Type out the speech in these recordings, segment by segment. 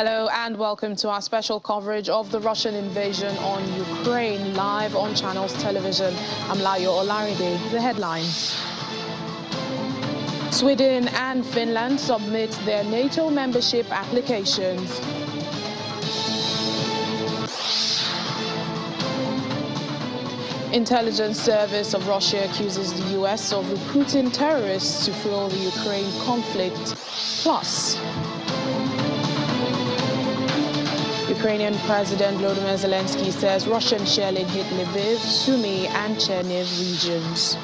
Hello and welcome to our special coverage of the Russian invasion on Ukraine, live on Channels Television. I'm Layo Olaride. The headlines. Sweden and Finland submit their NATO membership applications. Intelligence Service of Russia accuses the US of recruiting terrorists to fuel the Ukraine conflict. Plus, Ukrainian President Volodymyr Zelensky says Russian shelling hit Lviv, Sumy and Cherniv regions.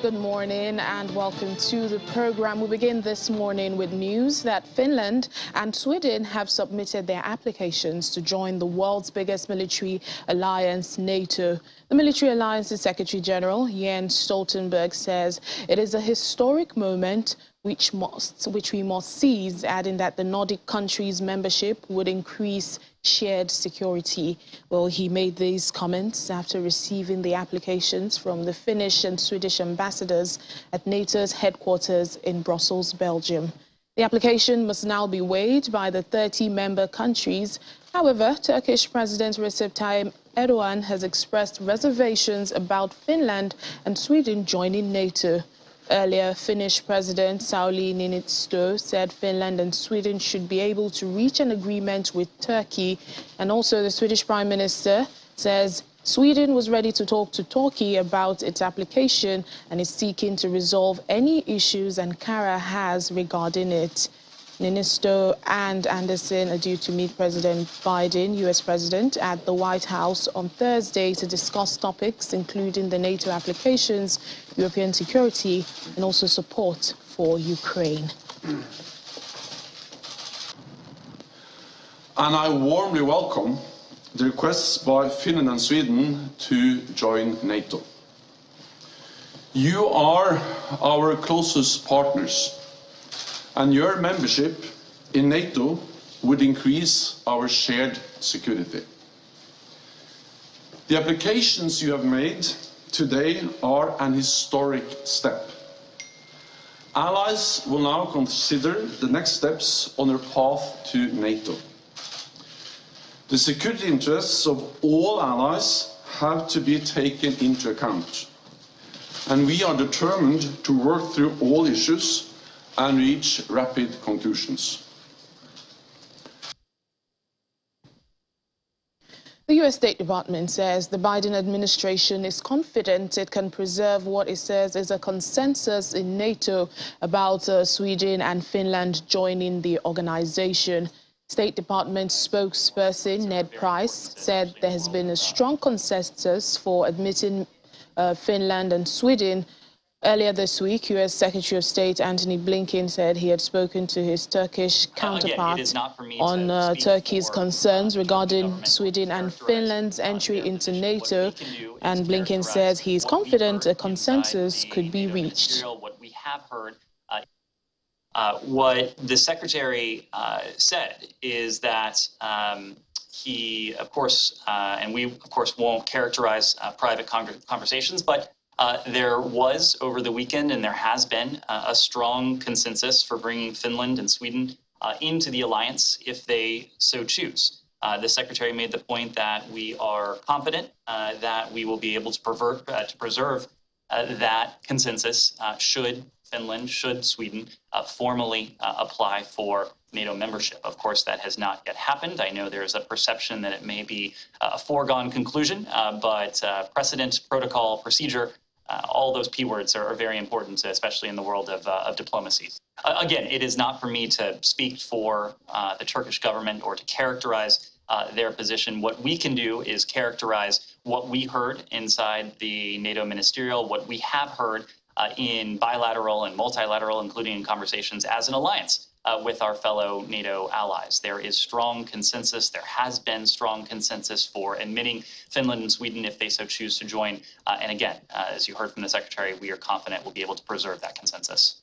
Good morning and welcome to the program. We begin this morning with news that Finland and Sweden have submitted their applications to join the world's biggest military alliance, NATO. The military alliance's Secretary General Jens Stoltenberg says it is a historic moment which we must seize, adding that the Nordic countries' membership would increase shared security. Well, he made these comments after receiving the applications from the Finnish and Swedish ambassadors at NATO's headquarters in Brussels, Belgium. The application must now be weighed by the 30 member countries. However, Turkish President Recep Tayyip Erdogan has expressed reservations about Finland and Sweden joining NATO. Earlier, Finnish President Sauli Niinistö said Finland and Sweden should be able to reach an agreement with Turkey. And also the Swedish Prime Minister says Sweden was ready to talk to Turkey about its application and is seeking to resolve any issues Ankara has regarding it. Niinistö and Anderson are due to meet President Biden, US President, at the White House on Thursday to discuss topics including the NATO applications, European security, and also support for Ukraine. And I warmly welcome the requests by Finland and Sweden to join NATO. You are our closest partners, and your membership in NATO would increase our shared security. The applications you have made today are an historic step. Allies will now consider the next steps on their path to NATO. The security interests of all allies have to be taken into account, and we are determined to work through all issues and reach rapid conclusions. The U.S. State Department says the Biden administration is confident it can preserve what it says is a consensus in NATO about Sweden and Finland joining the organization. State Department spokesperson Ned Price said there has been a strong consensus for admitting Finland and Sweden. Earlier this week, U.S. Secretary of State Antony Blinken said he had spoken to his Turkish counterpart on Turkey's concerns regarding Sweden and Finland's entry into NATO, and Blinken says he's confident a consensus could be reached. What we have heard, what the Secretary said is that he, of course, and we, of course, won't characterize private conversations, but there was over the weekend, and there has been a strong consensus for bringing Finland and Sweden into the alliance if they so choose. The Secretary made the point that we are confident that we will be able to preserve that consensus should Finland, should Sweden formally apply for NATO membership. Of course, that has not yet happened. I know there's a perception that it may be a foregone conclusion, but precedent, protocol, procedure, all those P words are very important, especially in the world of diplomacy. Again, it is not for me to speak for the Turkish government or to characterize their position. What we can do is characterize what we heard inside the NATO ministerial, what we have heard in bilateral and multilateral, including in conversations as an alliance with our fellow NATO allies. There is strong consensus. There has been strong consensus for admitting Finland and Sweden if they so choose to join. And again, as you heard from the Secretary, we are confident we'll be able to preserve that consensus.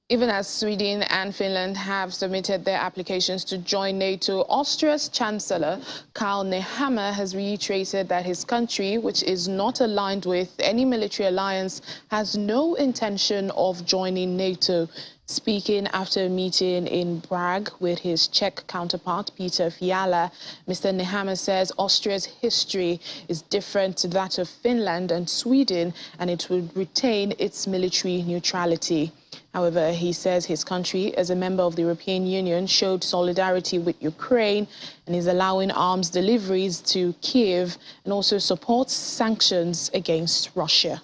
Even as Sweden and Finland have submitted their applications to join NATO, Austria's Chancellor Karl Nehammer has reiterated that his country, which is not aligned with any military alliance, has no intention of joining NATO. Speaking after a meeting in Prague with his Czech counterpart, Peter Fiala, Mr. Nehammer says Austria's history is different to that of Finland and Sweden, and it would retain its military neutrality. However, he says his country, as a member of the European Union, showed solidarity with Ukraine and is allowing arms deliveries to Kiev and also supports sanctions against Russia.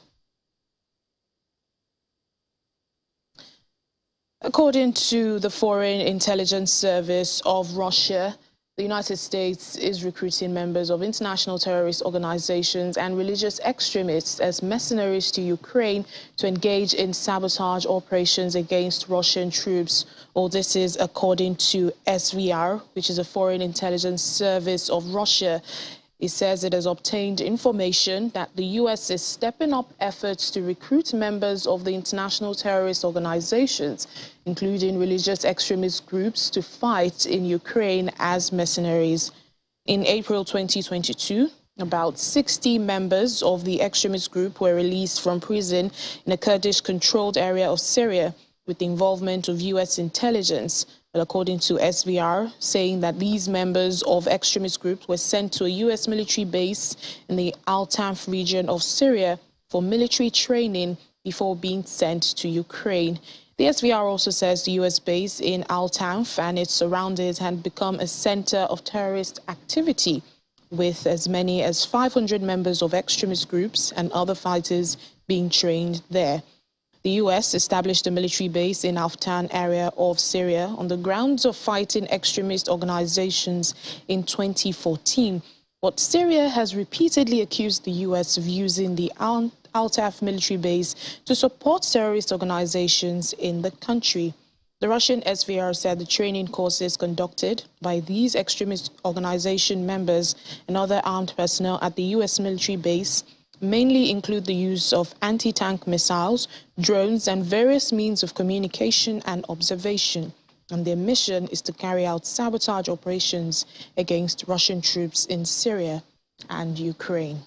According to the Foreign Intelligence Service of Russia, the United States is recruiting members of international terrorist organizations and religious extremists as mercenaries to Ukraine to engage in sabotage operations against Russian troops. All this is according to SVR, which is a Foreign Intelligence Service of Russia. It says it has obtained information that the U.S. is stepping up efforts to recruit members of the international terrorist organizations, including religious extremist groups, to fight in Ukraine as mercenaries. In April 2022, about 60 members of the extremist group were released from prison in a Kurdish-controlled area of Syria with the involvement of U.S. intelligence. But according to SVR, saying that these members of extremist groups were sent to a U.S. military base in the Al-Tanf region of Syria for military training before being sent to Ukraine. The SVR also says the U.S. base in Al-Tanf and its surroundings had become a center of terrorist activity, with as many as 500 members of extremist groups and other fighters being trained there. The U.S. established a military base in Al-Tanf area of Syria on the grounds of fighting extremist organizations in 2014. But Syria has repeatedly accused the U.S. of using the Al-Tanf military base to support terrorist organizations in the country. The Russian SVR said the training courses conducted by these extremist organization members and other armed personnel at the U.S. military base mainly include the use of anti-tank missiles, drones, and various means of communication and observation. And their mission is to carry out sabotage operations against Russian troops in Syria and Ukraine.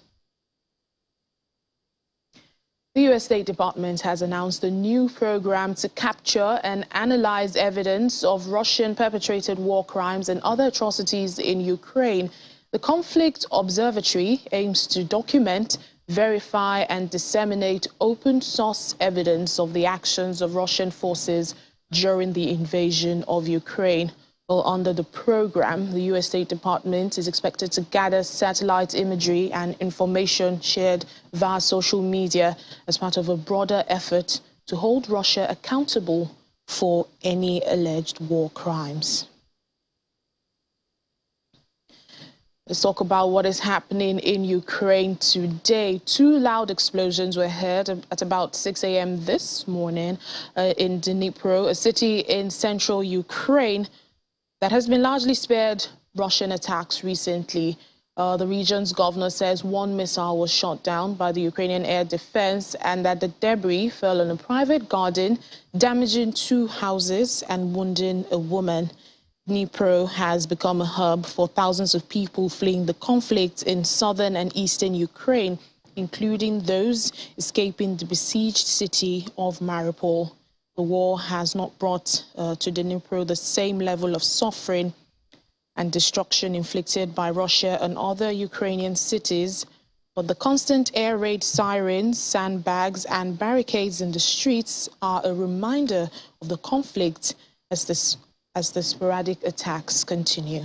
The U.S. State Department has announced a new program to capture and analyze evidence of Russian perpetrated war crimes and other atrocities in Ukraine. The Conflict Observatory aims to document, verify and disseminate open-source evidence of the actions of Russian forces during the invasion of Ukraine. Well, under the program, the U.S. State Department is expected to gather satellite imagery and information shared via social media as part of a broader effort to hold Russia accountable for any alleged war crimes. Let's talk about what is happening in Ukraine today. 2 loud explosions were heard at about 6 a.m. this morning in Dnipro, a city in central Ukraine that has been largely spared Russian attacks recently. The region's governor says 1 missile was shot down by the Ukrainian air defense and that the debris fell on a private garden, damaging 2 houses and wounding a woman. Dnipro has become a hub for thousands of people fleeing the conflict in southern and eastern Ukraine, including those escaping the besieged city of Mariupol. The war has not brought to Dnipro the same level of suffering and destruction inflicted by Russia and other Ukrainian cities, but the constant air raid sirens, sandbags, and barricades in the streets are a reminder of the conflict as the sporadic attacks continue.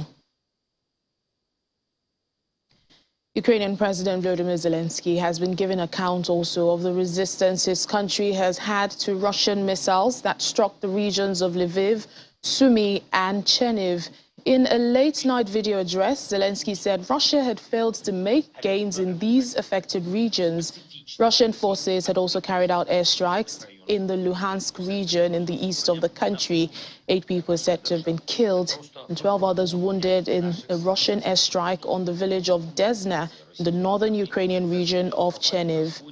Ukrainian President Volodymyr Zelensky has been given account also of the resistance his country has had to Russian missiles that struck the regions of Lviv, Sumy, and Cherniv. In a late-night video address, Zelensky said Russia had failed to make gains in these affected regions. Russian forces had also carried out airstrikes in the Luhansk region in the east of the country. 8 people are said to have been killed and 12 others wounded in a Russian airstrike on the village of Desna in the northern Ukrainian region of Cherniv.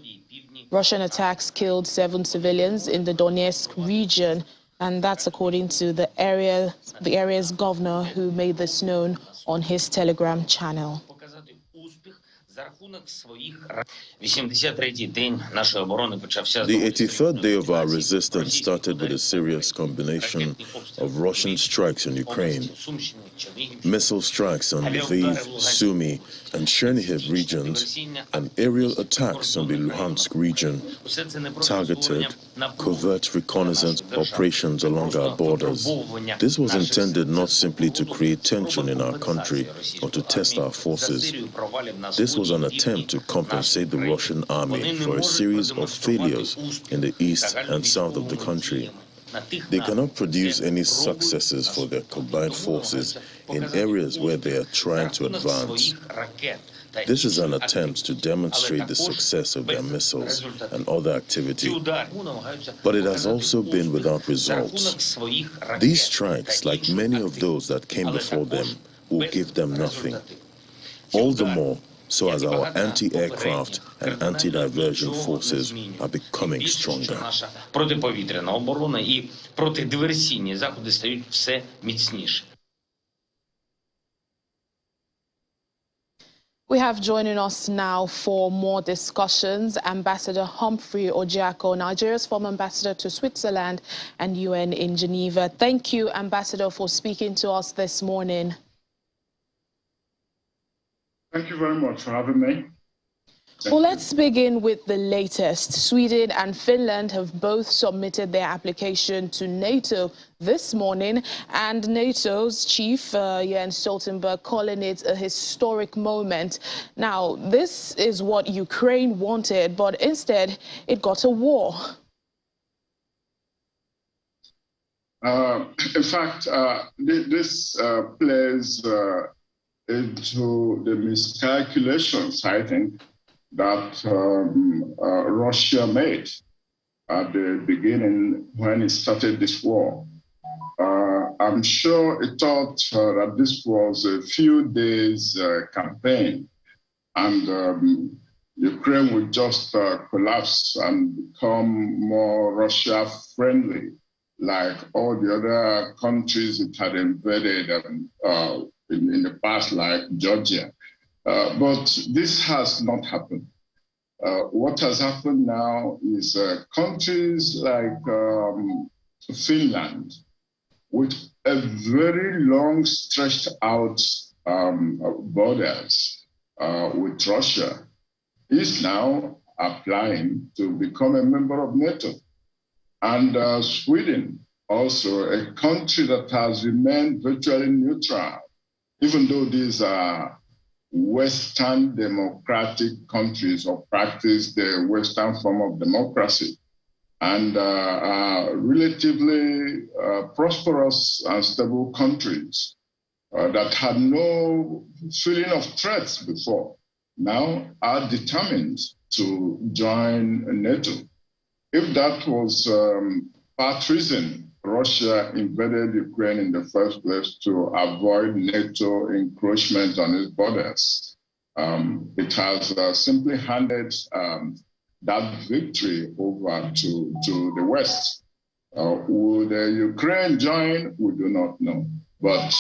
Russian attacks killed 7 civilians in the Donetsk region. And that's according to the area's governor, who made this known on his Telegram channel. The 83rd day of our resistance started with a serious combination of Russian strikes on Ukraine, missile strikes on Lviv, Sumy, and Chernihiv regions, and aerial attacks on the Luhansk region, targeted, covert reconnaissance operations along our borders. This was intended not simply to create tension in our country or to test our forces. This was an attempt to compensate the Russian army for a series of failures in the east and south of the country. They cannot produce any successes for their combined forces in areas where they are trying to advance. This is an attempt to demonstrate the success of their missiles and other activity, but it has also been without results. These strikes, like many of those that came before them, will give them nothing. All the more so as our anti-aircraft and anti-diversion forces are becoming stronger. We have joining us now for more discussions Ambassador Humphrey Ojiako, Nigeria's former ambassador to Switzerland and UN in Geneva. Thank you, Ambassador, for speaking to us this morning. Thank you very much for having me. Well, let's begin with the latest. Sweden and Finland have both submitted their application to NATO this morning, and NATO's chief, Jens Stoltenberg, calling it a historic moment. Now, this is what Ukraine wanted, but instead it got a war. In fact, this plays into the miscalculations, I think, that Russia made at the beginning when it started this war. I'm sure it thought that this was a few days campaign, and Ukraine would just collapse and become more Russia-friendly, like all the other countries it had invaded in the past, like Georgia. But this has not happened. What has happened now is countries like Finland, with a very long stretched out borders with Russia, is now applying to become a member of NATO. And Sweden, also a country that has remained virtually neutral, even though these are Western democratic countries or practice the Western form of democracy, and relatively prosperous and stable countries that had no feeling of threats before, now are determined to join NATO. If that was part reason Russia invaded Ukraine in the first place to avoid NATO encroachment on its borders, it has simply handed that victory over to the West. Will the Ukraine join? We do not know. But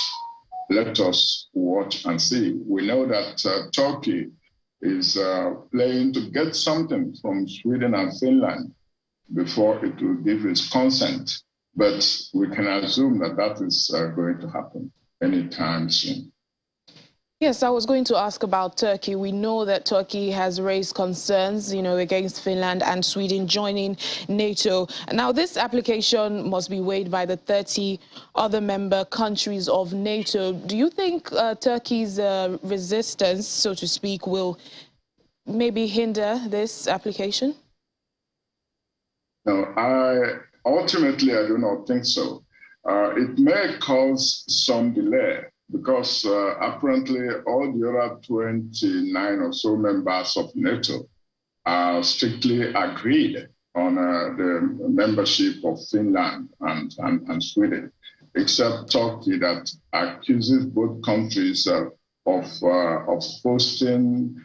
let us watch and see. We know that Turkey is playing to get something from Sweden and Finland before it will give its consent. But we can assume that that is going to happen anytime soon. Yes, I was going to ask about Turkey. We know that Turkey has raised concerns, against Finland and Sweden joining NATO. Now, this application must be weighed by the 30 other member countries of NATO. Do you think Turkey's resistance, so to speak, will maybe hinder this application? No, ultimately, I do not think so. It may cause some delay because apparently all the other 29 or so members of NATO are strictly agreed on the membership of Finland and Sweden, except Turkey that accuses both countries of hosting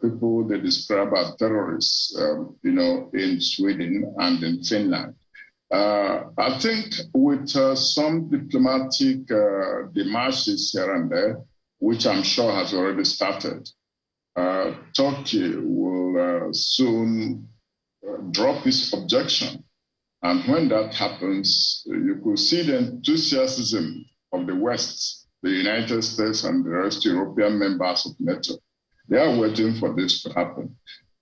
people they describe as terrorists, in Sweden and in Finland. I think with some diplomatic demarches here and there, which I'm sure has already started, Turkey will soon drop its objection. And when that happens, you could see the enthusiasm of the West, the United States and the rest European members of NATO. They are waiting for this to happen.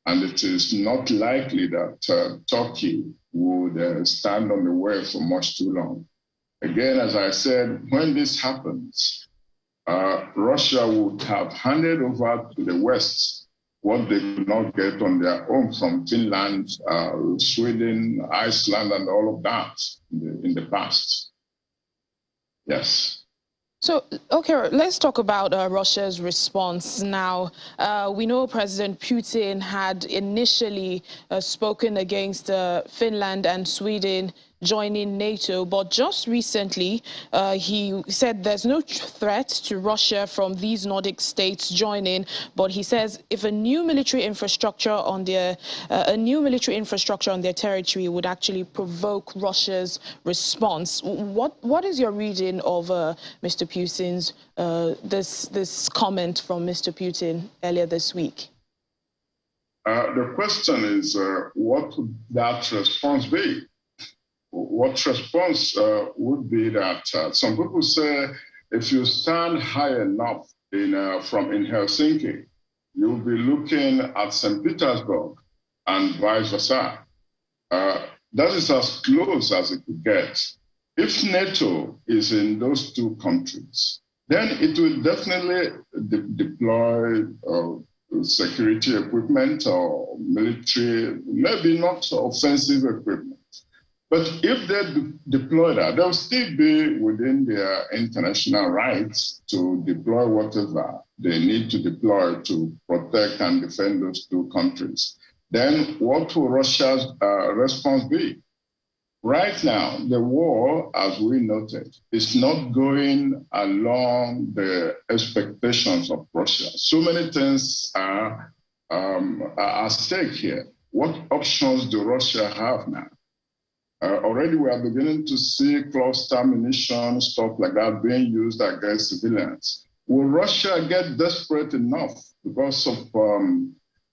And it is not likely that Turkey would stand on the way for much too long. Again, as I said, when this happens, Russia would have handed over to the West what they could not get on their own from Finland, Sweden, Iceland, and all of that in the past. Yes. So, okay, let's talk about Russia's response now. We know President Putin had initially spoken against Finland and Sweden joining NATO, but just recently he said there's no threat to Russia from these Nordic states joining, but he says if a new military infrastructure on their territory would actually provoke Russia's response. What is your reading of Mr. Putin's this comment from Mr. Putin earlier this week? The question is, what would that response be? What response would be that some people say if you stand high enough in Helsinki, you'll be looking at St. Petersburg and vice versa. That is as close as it could get. If NATO is in those two countries, then it will definitely deploy security equipment or military, maybe not offensive equipment. But if they deploy that, they'll still be within their international rights to deploy whatever they need to deploy to protect and defend those two countries. Then what will Russia's response be? Right now, the war, as we noted, is not going along the expectations of Russia. So many things are at stake here. What options do Russia have now? Already we are beginning to see cluster munition, stuff like that being used against civilians. Will Russia get desperate enough because of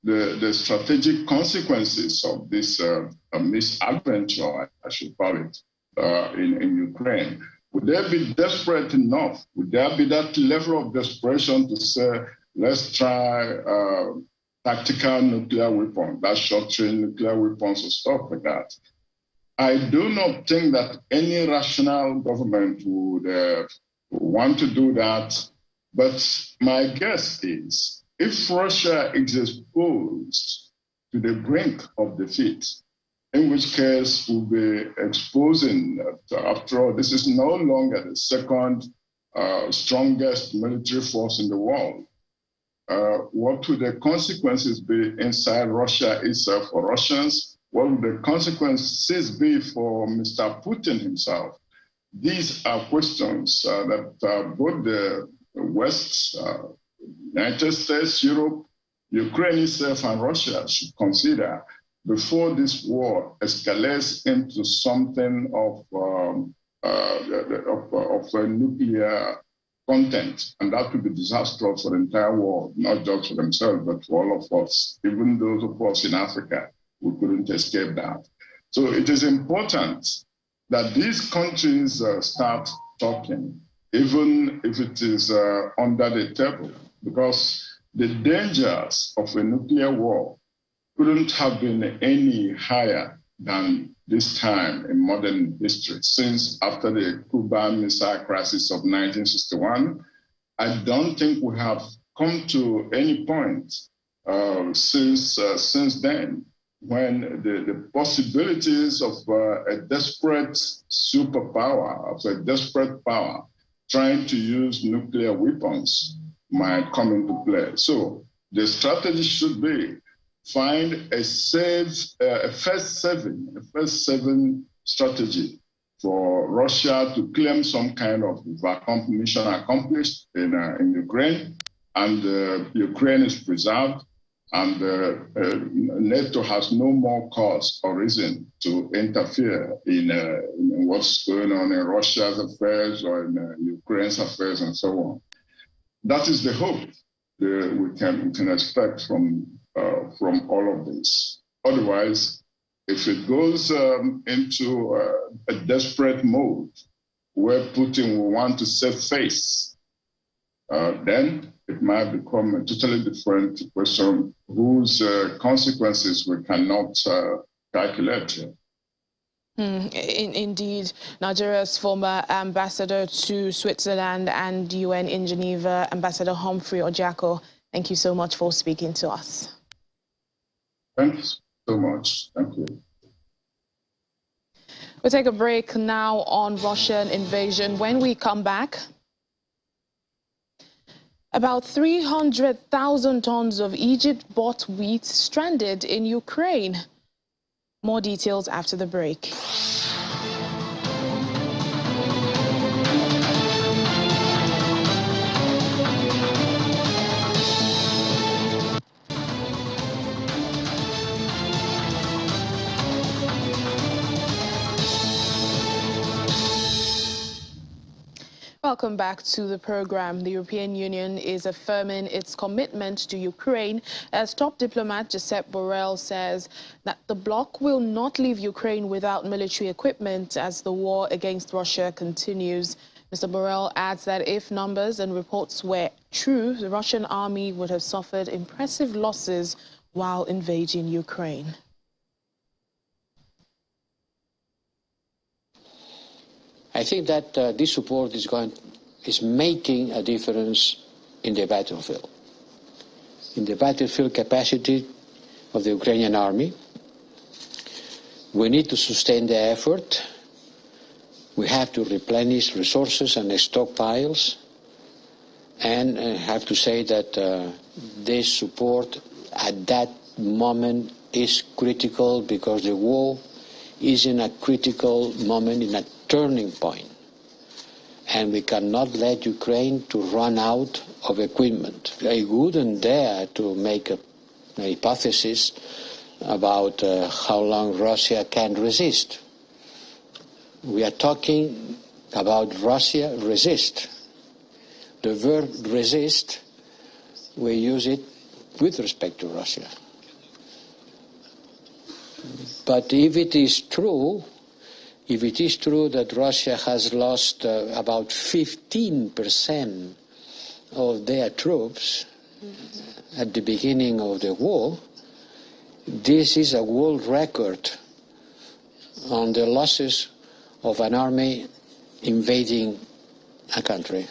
the strategic consequences of this misadventure, I should call it, in Ukraine? Would they be desperate enough? Would there be that level of desperation to say, let's try tactical nuclear weapons, that short-range nuclear weapons or stuff like that? I do not think that any rational government would want to do that. But my guess is if Russia is exposed to the brink of defeat, in which case we'll be exposing, after all, this is no longer the second strongest military force in the world. What would the consequences be inside Russia itself for Russians? What would the consequences be for Mr. Putin himself? These are questions that both the West, United States, Europe, Ukraine itself, and Russia should consider before this war escalates into something of a nuclear content. And that would be disastrous for the entire world, not just for themselves, but for all of us, even those of us in Africa. We couldn't escape that. So it is important that these countries start talking, even if it is under the table, because the dangers of a nuclear war couldn't have been any higher than this time in modern history. Since after the Cuban Missile Crisis of 1961, I don't think we have come to any point since then when the possibilities of a desperate superpower, of a desperate power, trying to use nuclear weapons might come into play. So the strategy should be find a first seven strategy for Russia to claim some kind of mission accomplished in Ukraine, and Ukraine is preserved. And NATO has no more cause or reason to interfere in what's going on in Russia's affairs or in Ukraine's affairs and so on. That is the hope we can expect from all of this. Otherwise, if it goes into a desperate mode where Putin will want to save face, then it might become a totally different question whose consequences we cannot calculate. Indeed, Nigeria's former ambassador to Switzerland and UN in Geneva, Ambassador Humphrey Ojiako, thank you so much for speaking to us. Thanks so much. Thank you. We'll take a break now on Russian invasion. When we come back, about 300,000 tons of Egypt-bought wheat stranded in Ukraine. More details after the break. Welcome back to the program. The European Union is affirming its commitment to Ukraine as top diplomat Josep Borrell says that the bloc will not leave Ukraine without military equipment as the war against Russia continues. Mr. Borrell adds that if numbers and reports were true, the Russian army would have suffered impressive losses while invading Ukraine. I think that this support is making a difference in the battlefield. In the battlefield capacity of the Ukrainian army, we need to sustain the effort. We have to replenish resources and stockpiles. And I have to say that this support at that moment is critical because the war is in a critical moment, in a turning point. And we cannot let Ukraine to run out of equipment. I wouldn't dare to make an hypothesis about how long Russia can resist. We are talking about Russia resist. The verb resist, we use it with respect to Russia. But if it is true that Russia has lost about 15% of their troops at the beginning of the war, this is a world record on the losses of an army invading a country.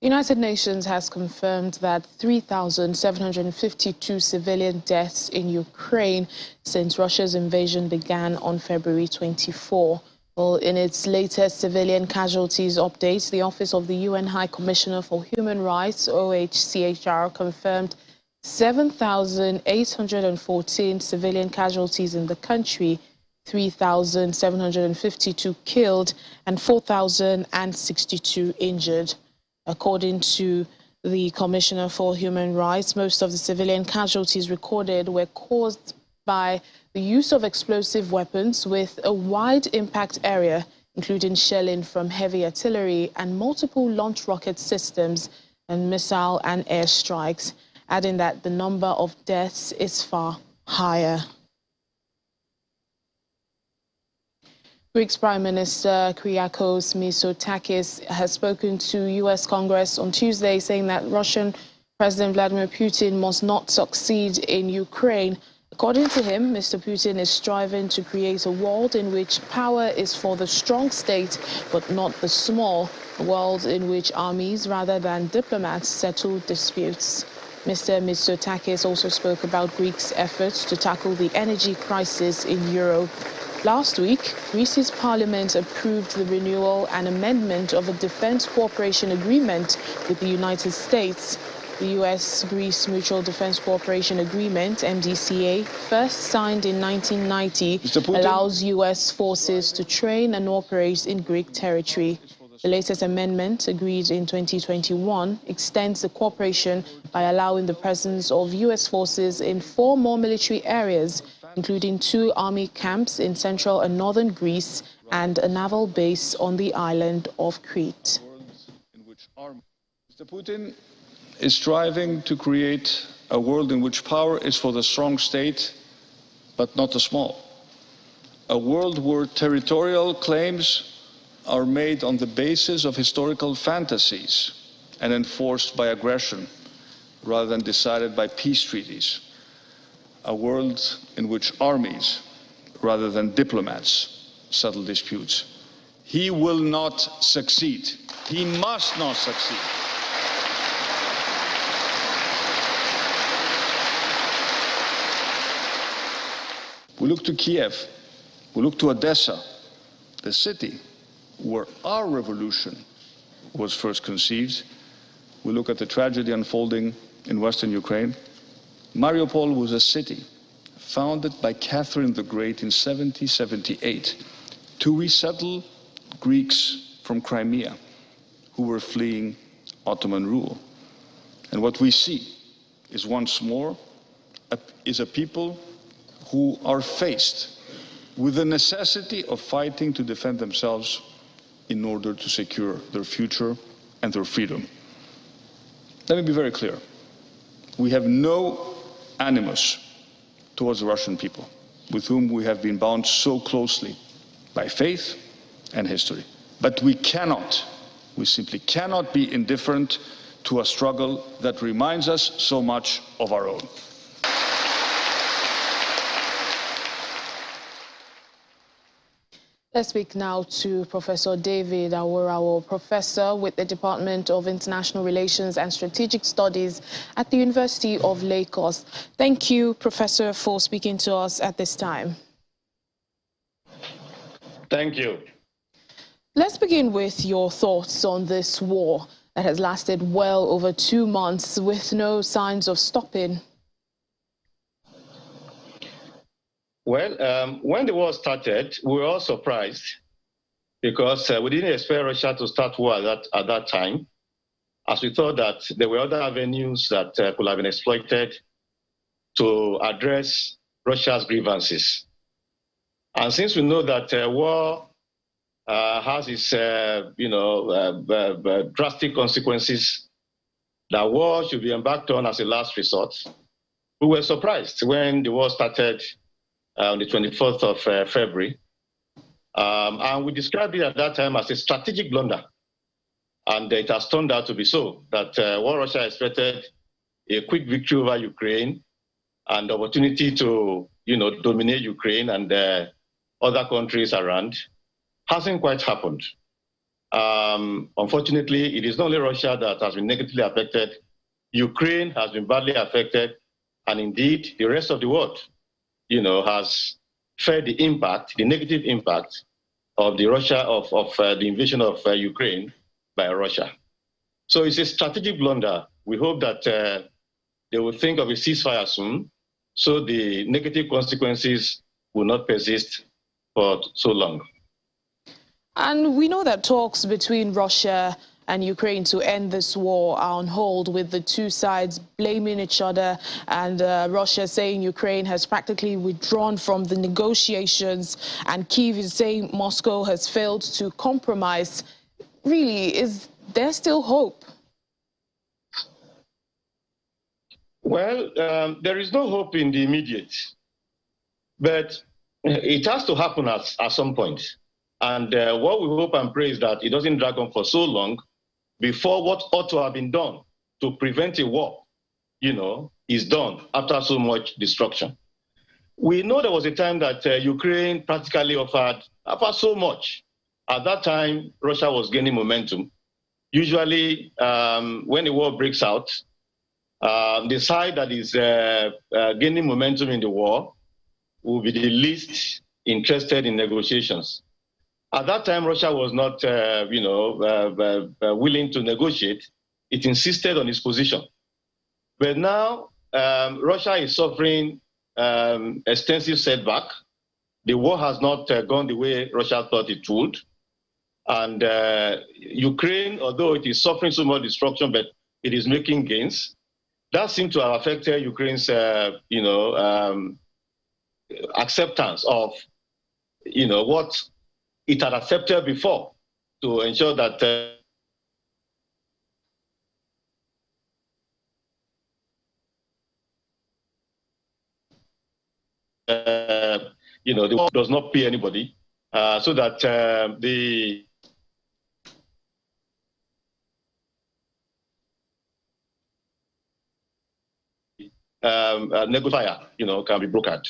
The United Nations has confirmed that 3,752 civilian deaths in Ukraine since Russia's invasion began on February 24. Well, in its latest civilian casualties update, the Office of the UN High Commissioner for Human Rights, OHCHR, confirmed 7,814 civilian casualties in the country, 3,752 killed, and 4,062 injured. According to the Commissioner for Human Rights, most of the civilian casualties recorded were caused by the use of explosive weapons with a wide impact area, including shelling from heavy artillery and multiple launch rocket systems and missile and air strikes, adding that the number of deaths is far higher. Greek's Prime Minister Kyriakos Mitsotakis has spoken to U.S. Congress on Tuesday, saying that Russian President Vladimir Putin must not succeed in Ukraine. According to him, Mr. Putin is striving to create a world in which power is for the strong state, but not the small, a world in which armies rather than diplomats settle disputes. Mr. Mitsotakis also spoke about Greece's efforts to tackle the energy crisis in Europe. Last week, Greece's parliament approved the renewal and amendment of a defense cooperation agreement with the United States. The U.S.-Greece Mutual Defense Cooperation Agreement, MDCA, first signed in 1990, allows U.S. forces to train and operate in Greek territory. The latest amendment, agreed in 2021, extends the cooperation by allowing the presence of U.S. forces in 4 more military areas, including 2 army camps in central and northern Greece and a naval base on the island of Crete. Mr. Putin is striving to create a world in which power is for the strong state, but not the small. A world where territorial claims are made on the basis of historical fantasies and enforced by aggression rather than decided by peace treaties. A world in which armies rather than diplomats settle disputes. He will not succeed. He must not succeed. We look to Kiev, we look to Odessa, the city where our revolution was first conceived. We look at the tragedy unfolding in western Ukraine. Mariupol was a city founded by Catherine the Great in 1778 to resettle Greeks from Crimea who were fleeing Ottoman rule. And what we see is once more a people who are faced with the necessity of fighting to defend themselves in order to secure their future and their freedom. Let me be very clear. We have no animus towards the Russian people, with whom we have been bound so closely by faith and history. But we simply cannot be indifferent to a struggle that reminds us so much of our own. Let's speak now to Professor David Awurawo, professor with the Department of International Relations and Strategic Studies at the University of Lagos. Thank you, Professor, for speaking to us at this time. Thank you. Let's begin with your thoughts on this war that has lasted well over 2 months with no signs of stopping. Well, when the war started, we were all surprised because we didn't expect Russia to start war at that time, as we thought that there were other avenues that could have been exploited to address Russia's grievances. And since we know that war has its, drastic consequences, that war should be embarked on as a last resort, we were surprised when the war started on the 24th of February. And we described it at that time as a strategic blunder. And it has turned out to be so, that what Russia expected, a quick victory over Ukraine and the opportunity to, dominate Ukraine and other countries around, hasn't quite happened. Unfortunately, it is not only Russia that has been negatively affected. Ukraine has been badly affected, and indeed, the rest of the world has felt the impact, the negative impact of the the invasion of Ukraine by Russia. So it's a strategic blunder. We hope that they will think of a ceasefire soon, so the negative consequences will not persist for so long. And we know that talks between Russia and Ukraine to end this war are on hold, with the two sides blaming each other, and Russia saying Ukraine has practically withdrawn from the negotiations, and Kyiv is saying Moscow has failed to compromise. Really, is there still hope? Well, there is no hope in the immediate, but it has to happen at some point. And what we hope and pray is that it doesn't drag on for so long before what ought to have been done to prevent a war, is done after so much destruction. We know there was a time that Ukraine practically offered so much. At that time, Russia was gaining momentum. Usually, when a war breaks out, the side that is gaining momentum in the war will be the least interested in negotiations. At that time, Russia was not, willing to negotiate. It insisted on its position. But now, Russia is suffering extensive setback. The war has not gone the way Russia thought it would. And Ukraine, although it is suffering so much destruction, but it is making gains. That seems to have affected Ukraine's, acceptance of, what it had accepted before, to ensure that the war does not pay anybody, so that the negotiator, can be brokered.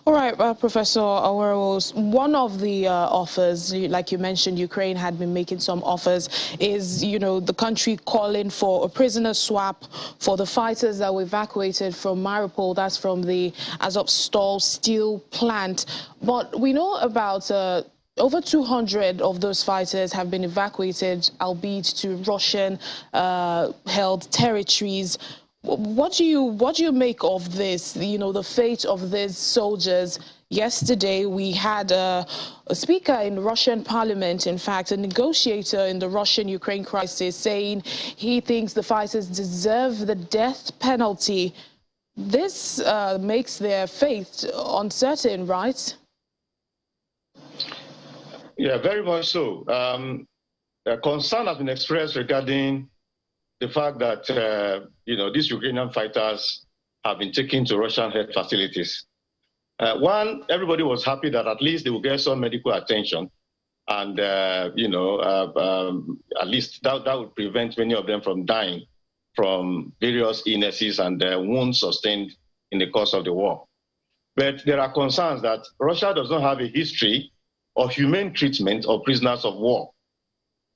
All right, Professor Aweros, one of the offers, like you mentioned, Ukraine had been making some offers, is, the country calling for a prisoner swap for the fighters that were evacuated from Mariupol, that's from the Azovstal steel plant. But we know about over 200 of those fighters have been evacuated, albeit to Russian-held territories. What do you make of this, the fate of these soldiers? Yesterday, we had a speaker in Russian parliament, in fact, a negotiator in the Russian-Ukraine crisis, saying he thinks the fighters deserve the death penalty. This makes their fate uncertain, right? Yeah, very much so. Concern has been expressed regarding the fact that, these Ukrainian fighters have been taken to Russian-held facilities. One, everybody was happy that at least they will get some medical attention. And, at least that would prevent many of them from dying from various illnesses and wounds sustained in the course of the war. But there are concerns that Russia does not have a history of humane treatment of prisoners of war.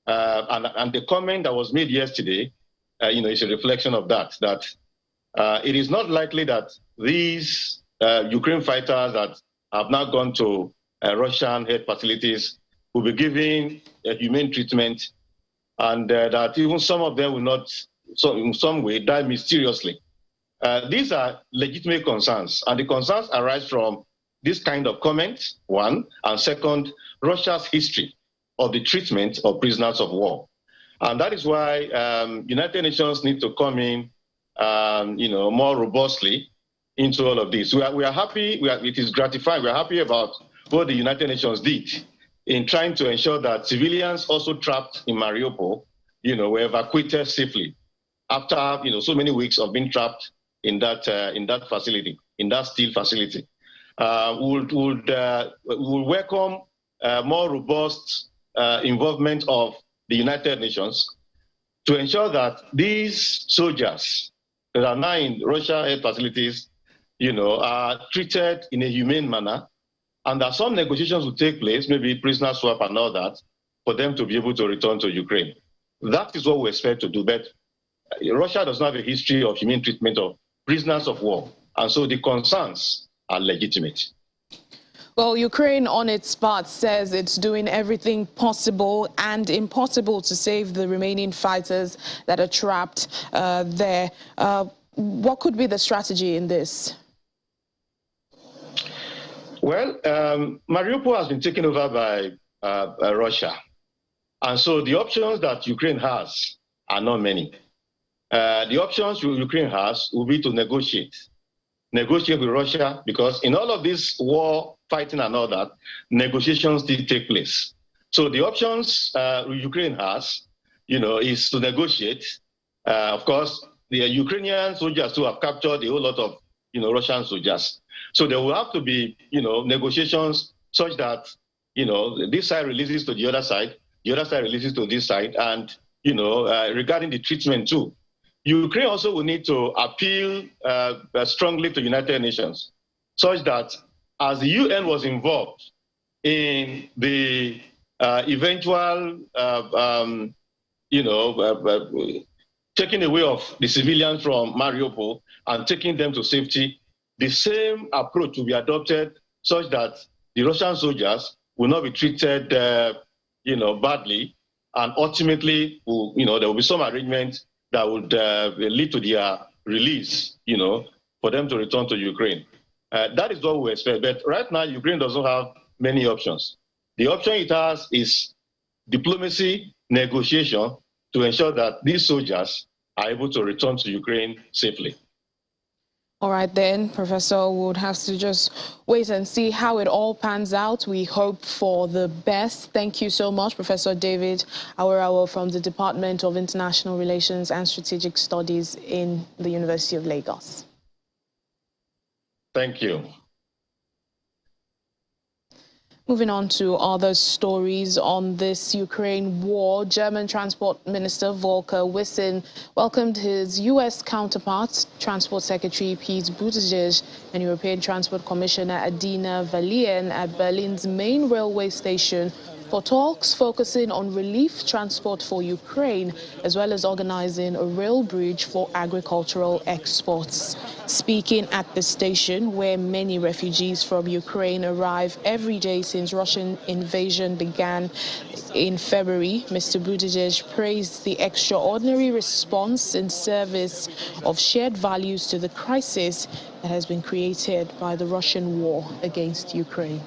And the comment that was made yesterday, is a reflection of that it is not likely that these Ukraine fighters that have now gone to Russian-held facilities will be given humane treatment, and that even some of them will not, in some way, die mysteriously. These are legitimate concerns, and the concerns arise from this kind of comment, one, and second, Russia's history of the treatment of prisoners of war. And that is why United Nations need to come in, more robustly into all of this. We are happy. It is gratifying. We are happy about what the United Nations did in trying to ensure that civilians also trapped in Mariupol, were evacuated safely after, so many weeks of being trapped in that facility, in that steel facility. We'll welcome more robust involvement of the United Nations to ensure that these soldiers that are now in Russia-held facilities, are treated in a humane manner, and that some negotiations will take place, maybe prisoner swap and all that, for them to be able to return to Ukraine. That is what we expect to do. But Russia does not have a history of humane treatment of prisoners of war, and so the concerns are legitimate. Well, Ukraine on its part says it's doing everything possible and impossible to save the remaining fighters that are trapped there. What could be the strategy in this? Well, Mariupol has been taken over by Russia. And so the options that Ukraine has are not many. The options Ukraine has will be to negotiate with Russia, because in all of this war fighting and all that, negotiations did take place. So the options Ukraine has, is to negotiate. Of course, the Ukrainian soldiers too have captured a whole lot of, Russian soldiers. So there will have to be, negotiations such that, this side releases to the other side releases to this side, and, regarding the treatment too. Ukraine also will need to appeal strongly to the United Nations, such that as the UN was involved in the eventual, taking away of the civilians from Mariupol and taking them to safety, the same approach will be adopted such that the Russian soldiers will not be treated, badly, and ultimately, there will be some arrangement that would lead to their release, for them to return to Ukraine. That is what we expect. But right now, Ukraine doesn't have many options. The option it has is diplomacy, negotiation to ensure that these soldiers are able to return to Ukraine safely. All right, then, Professor, we would have to just wait and see how it all pans out. We hope for the best. Thank you so much, Professor David Awarawo from the Department of International Relations and Strategic Studies in the University of Lagos. Thank you. Moving on to other stories on this Ukraine war, German Transport Minister Volker Wissing welcomed his U.S. counterpart, Transport Secretary Pete Buttigieg, and European Transport Commissioner Adina Valian at Berlin's main railway station for talks focusing on relief transport for Ukraine, as well as organizing a rail bridge for agricultural exports. Speaking at the station, where many refugees from Ukraine arrive every day since Russian invasion began in February, Mr. Buttigieg praised the extraordinary response in service of shared values to the crisis that has been created by the Russian war against Ukraine.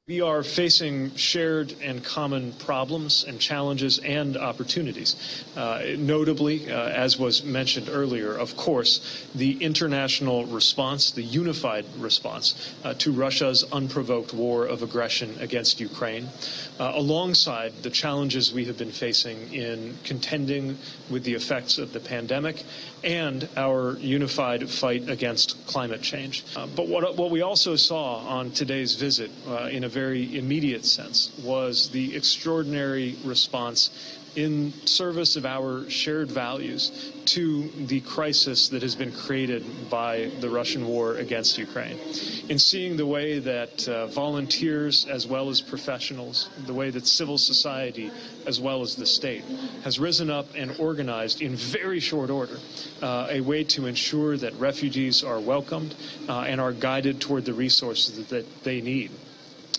We are facing shared and common problems and challenges and opportunities. Notably, as was mentioned earlier, of course, the international response, the unified response to Russia's unprovoked war of aggression against Ukraine, alongside the challenges we have been facing in contending with the effects of the pandemic and our unified fight against climate change. But what we also saw on today's visit in a very immediate sense was the extraordinary response in service of our shared values to the crisis that has been created by the Russian war against Ukraine. In seeing the way that volunteers as well as professionals, the way that civil society as well as the state has risen up and organized in very short order a way to ensure that refugees are welcomed and are guided toward the resources that they need.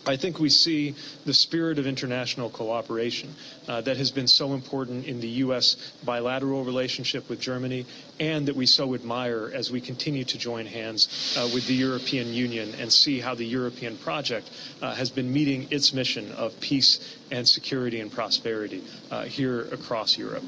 I think we see the spirit of international cooperation that has been so important in the U.S. bilateral relationship with Germany and that we so admire as we continue to join hands with the European Union and see how the European project has been meeting its mission of peace and security and prosperity here across Europe.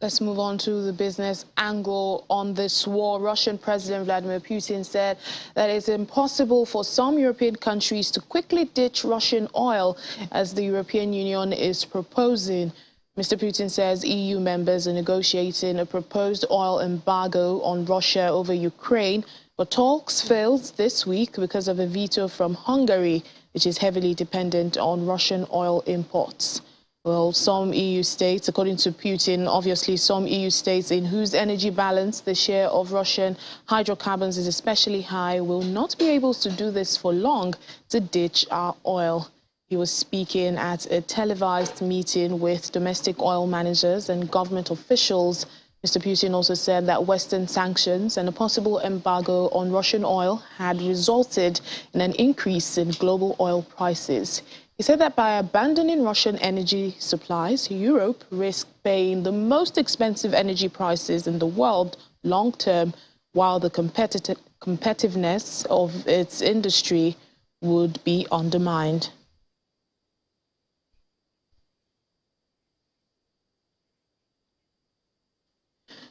Let's move on to the business angle on this war. Russian President Vladimir Putin said that it's impossible for some European countries to quickly ditch Russian oil, as the European Union is proposing. Mr. Putin says EU members are negotiating a proposed oil embargo on Russia over Ukraine, but talks failed this week because of a veto from Hungary, which is heavily dependent on Russian oil imports. Well, some EU states, according to Putin, obviously some EU states in whose energy balance the share of Russian hydrocarbons is especially high, will not be able to do this for long to ditch our oil. He was speaking at a televised meeting with domestic oil managers and government officials. Mr. Putin also said that Western sanctions and a possible embargo on Russian oil had resulted in an increase in global oil prices. He said that by abandoning Russian energy supplies, Europe risks paying the most expensive energy prices in the world long term, while the competitiveness of its industry would be undermined.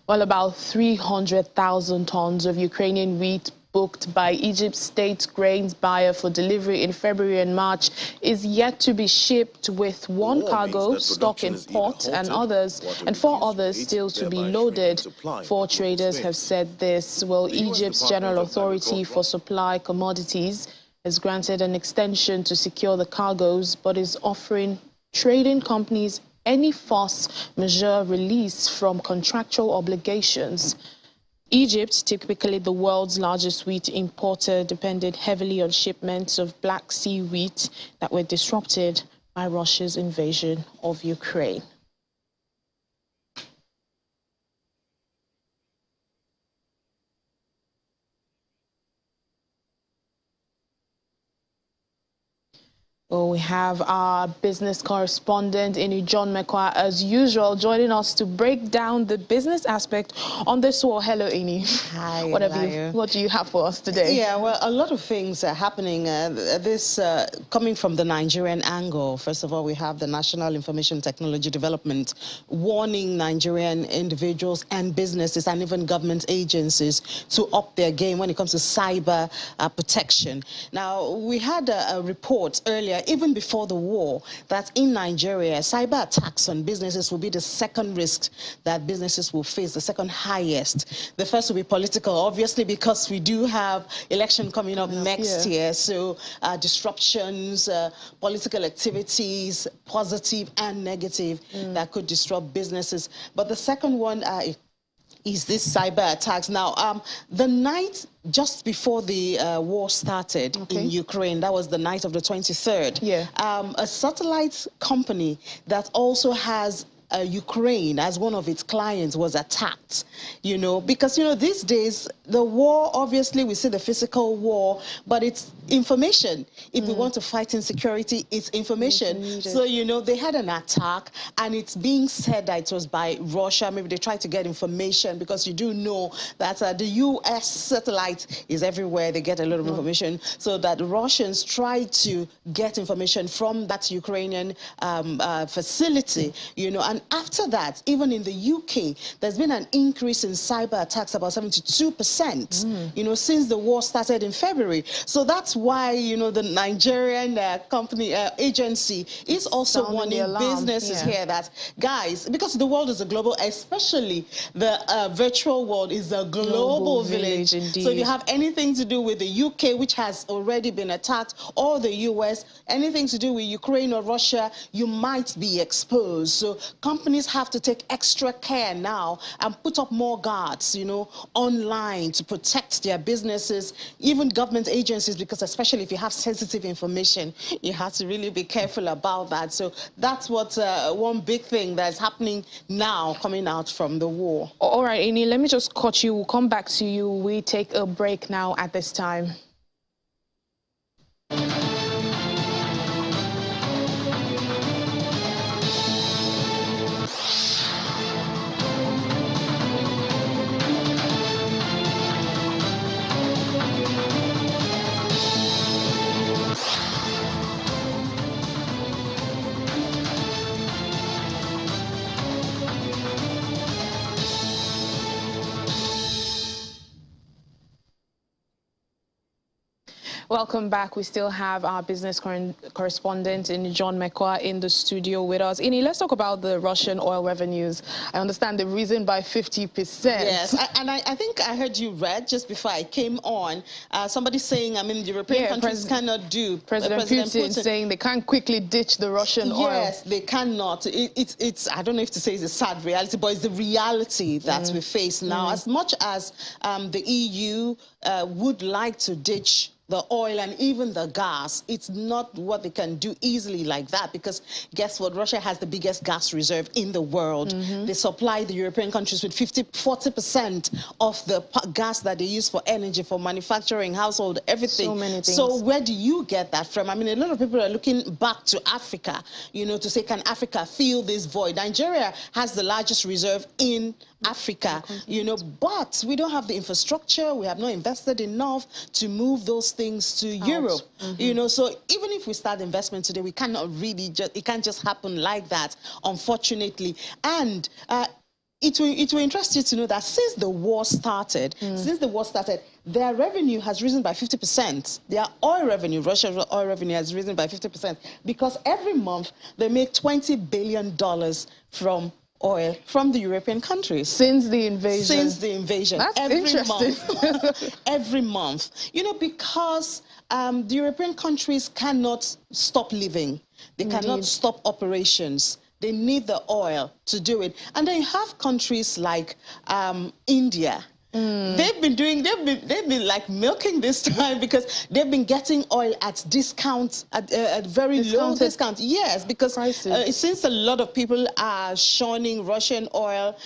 Well, about 300,000 tons of Ukrainian wheat booked by Egypt's state grains buyer for delivery in February and March is yet to be shipped, with one cargo stuck in port and four others still to be loaded. Four traders have said this. Well, Egypt's General Authority for Supply Commodities has granted an extension to secure the cargoes, but is offering trading companies any force majeure release from contractual obligations. Egypt, typically the world's largest wheat importer, depended heavily on shipments of Black Sea wheat that were disrupted by Russia's invasion of Ukraine. Well, we have our business correspondent, John Mekwa, as usual, joining us to break down the business aspect on this war. Hello, Ini. Hi, What do you have for us today? Yeah, well, a lot of things are happening. Coming from the Nigerian angle. First of all, we have the National Information Technology Development warning Nigerian individuals and businesses and even government agencies to up their game when it comes to cyber protection. Now, we had a report earlier, even before the war, that in Nigeria, cyber attacks on businesses will be the second risk that businesses will face, the second highest. The first will be political, obviously, because we do have election coming up next year. So disruptions, political activities, positive and negative, that could disrupt businesses. But the second one is this cyber attacks. Now, the night just before the war started in Ukraine, that was the night of the 23rd, a satellite company that also has Ukraine as one of its clients was attacked, because, these days, the war, obviously, we see the physical war, but it's information. If we want to fight insecurity, it's information. So, they had an attack, and it's being said that it was by Russia. Maybe they tried to get information, because you do know that the U.S. satellite is everywhere. They get a lot of information. So that the Russians tried to get information from that Ukrainian facility, and after that, even in the UK, there's been an increase in cyber attacks, about 72%, since the war started in February. So that's why, the Nigerian agency is also warning businesses here that, guys, because the world is a global, especially the virtual world is a global village. So if you have anything to do with the UK, which has already been attacked, or the US, anything to do with Ukraine or Russia, you might be exposed. So companies have to take extra care now and put up more guards, online to protect their businesses, even government agencies, because especially if you have sensitive information, you have to really be careful about that. So that's what one big thing that's happening now coming out from the war. All right, Ini, let me just cut you. We'll come back to you. We take a break now at this time. Welcome back. We still have our business correspondent John Mekwa in the studio with us. Ini, let's talk about the Russian oil revenues. I understand they've risen by 50%. Yes, and I think I heard you read just before I came on, somebody saying, the European countries cannot do. President Putin saying they can't quickly ditch the Russian oil. Yes, they cannot. It's I don't know if to say it's a sad reality, but it's the reality that we face now. As much as the EU would like to ditch the oil and even the gas, it's not what they can do easily like that, because guess what? Russia has the biggest gas reserve in the world. They supply the European countries with 40% of the gas that they use for energy, for manufacturing, household, everything. So many things. So where do you get that from? A lot of people are looking back to Africa, to say, can Africa fill this void? Nigeria has the largest reserve in Africa, but we don't have the infrastructure. We have not invested enough to move those things to Europe, so even if we start investment today, we cannot really it can't just happen like that, unfortunately. And it will interest you to know that since the war started, their revenue has risen by 50%. Their oil revenue, Russia's oil revenue, has risen by 50%, because every month they make $20 billion from oil from the European countries. Since the invasion. Since the invasion. That's interesting. Every month. Because the European countries cannot stop living. They cannot stop operations. They need the oil to do it. And then you have countries like India. They've been like milking this time, because they've been getting oil at discounts, at very low discount. Yes, because since a lot of people are shunning Russian oil,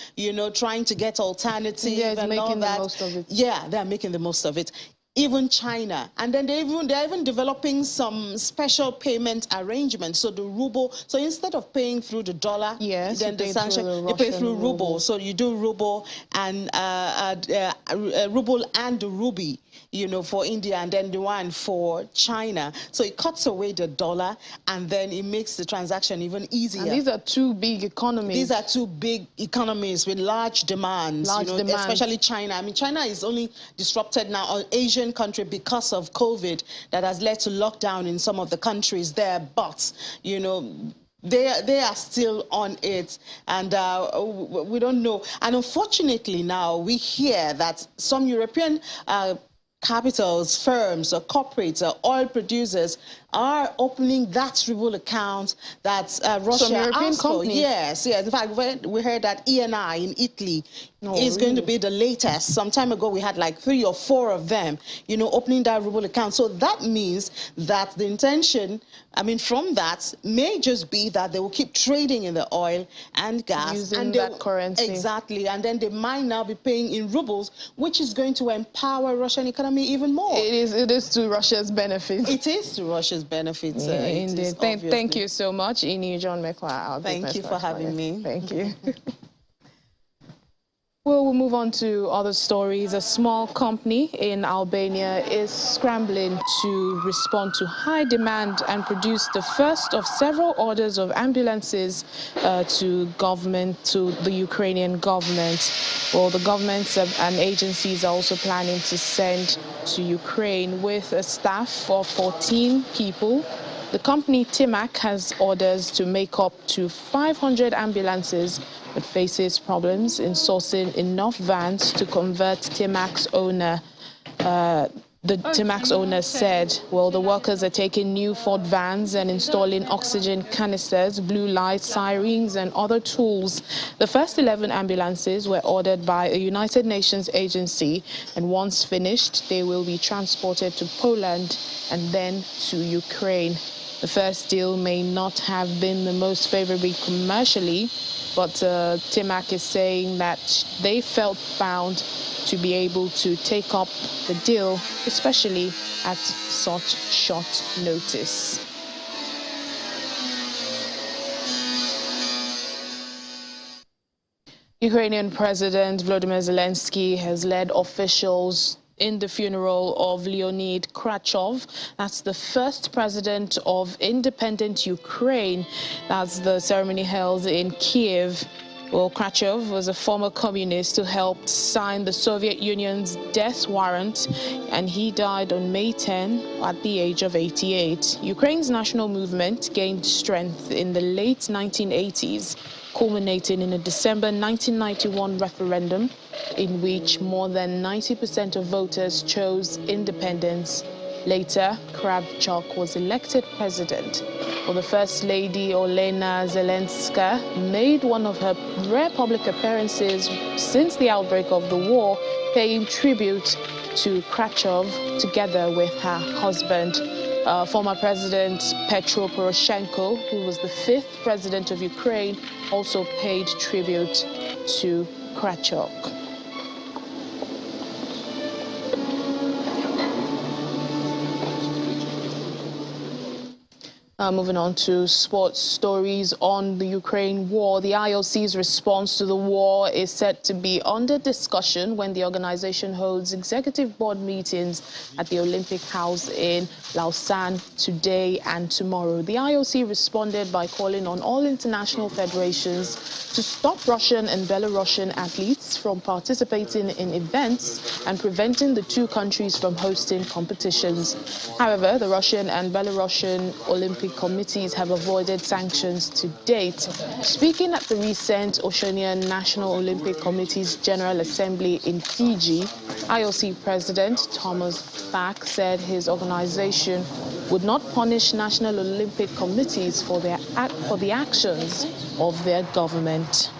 trying to get alternatives and all that. Most of it. Yeah, they're making the most of it. even China. And then they're even developing some special payment arrangements. So the ruble, so instead of paying through the dollar, yes, then the sanction, you pay through ruble. So you do ruble and ruble and the rupee, you know, for India, and then the one for China. So it cuts away the dollar, and then it makes the transaction even easier. And these are two big economies. These are two big economies with large demands, especially China. I mean, China is only disrupted now, or Asian country, because of COVID that has led to lockdown in some of the countries there. But, you know, they are still on it, and we don't know. And unfortunately now we hear that some European capitals, firms, or corporates, or oil producers are opening that ruble account that Russia asked for. Yes. In fact, we heard that ENI in Italy is going to be the latest. Some time ago, we had like 3 or 4 of them, you know, opening that ruble account. So that means that the intention, I mean, from that may just be that they will keep trading in the oil and gas. Using that currency. Exactly. And then they might now be paying in rubles, which is going to empower Russian economy even more. It is to Russia's benefit. It is to Russia's benefits. Indeed. Thank you so much, Ini John Mekwa. Thank you for having me. Thank you. Well, we'll move on to other stories. A small company in Albania is scrambling to respond to high demand and produce the first of several orders of ambulances to the Ukrainian government. Well, the governments and agencies are also planning to send to Ukraine with a staff of 14 people. The company Timac has orders to make up to 500 ambulances, but faces problems in sourcing enough vans to convert Timac's owner. The Timac's owner said, well, the workers are taking new Ford vans and installing oxygen canisters, blue light sirens, and other tools. The first 11 ambulances were ordered by a United Nations agency, and once finished, they will be transported to Poland and then to Ukraine. The first deal may not have been the most favorable commercially, but Timac is saying that they felt bound to be able to take up the deal, especially at such short notice. Ukrainian President Volodymyr Zelensky has led officials in the funeral of Leonid Krachov. That's the first president of independent Ukraine. That's the ceremony held in Kiev. Well, Krachov was a former communist who helped sign the Soviet Union's death warrant, and he died on May 10 at the age of 88. Ukraine's national movement gained strength in the late 1980s, culminating in a December 1991 referendum in which more than 90% of voters chose independence. Later, Kravchuk was elected president. Well, the First Lady, Olena Zelenska, made one of her rare public appearances since the outbreak of the war, paying tribute to Krachov together with her husband. Former President Petro Poroshenko, who was the 5th president of Ukraine, also paid tribute to Krachok. Moving on to sports stories on the Ukraine war. The IOC's response to the war is set to be under discussion when the organization holds executive board meetings at the Olympic House in Lausanne today and tomorrow. The IOC responded by calling on all international federations to stop Russian and Belarusian athletes from participating in events and preventing the two countries from hosting competitions. However, the Russian and Belarusian Olympic committees have avoided sanctions to date. Speaking at the recent Oceanian National Olympic Committee's General Assembly in Fiji, IOC President Thomas Bach said his organization would not punish national Olympic committees for the actions of their government.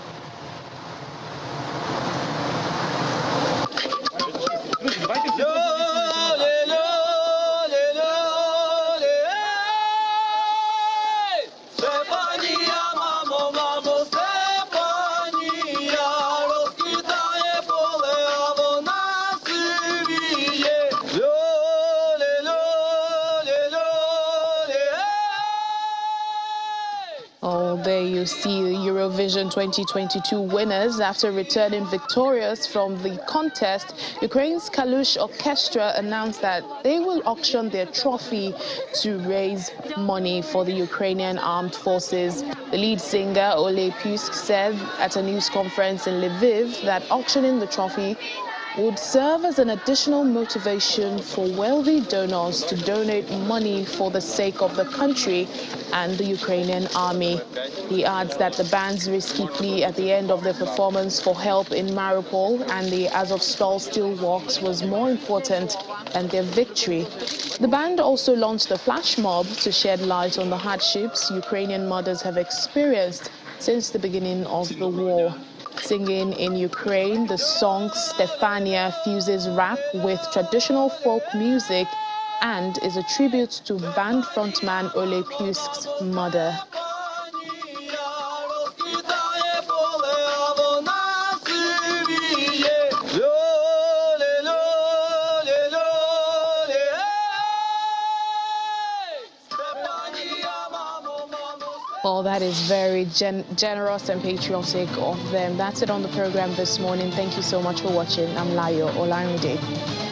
Eurovision 2022 winners. After returning victorious from the contest, Ukraine's Kalush Orchestra announced that they will auction their trophy to raise money for the Ukrainian armed forces. The lead singer, Ole Pusk, said at a news conference in Lviv that auctioning the trophy would serve as an additional motivation for wealthy donors to donate money for the sake of the country and the Ukrainian army. He adds that the band's risky plea at the end of their performance for help in Mariupol and the Azovstal steelworks was more important than their victory. The band also launched a flash mob to shed light on the hardships Ukrainian mothers have experienced since the beginning of the war. Singing in Ukraine, the song Stefania fuses rap with traditional folk music and is a tribute to band frontman Ole Pusk's mother. Well, that is very generous and patriotic of them. That's it on the program this morning. Thank you so much for watching. I'm Layo Olarinde.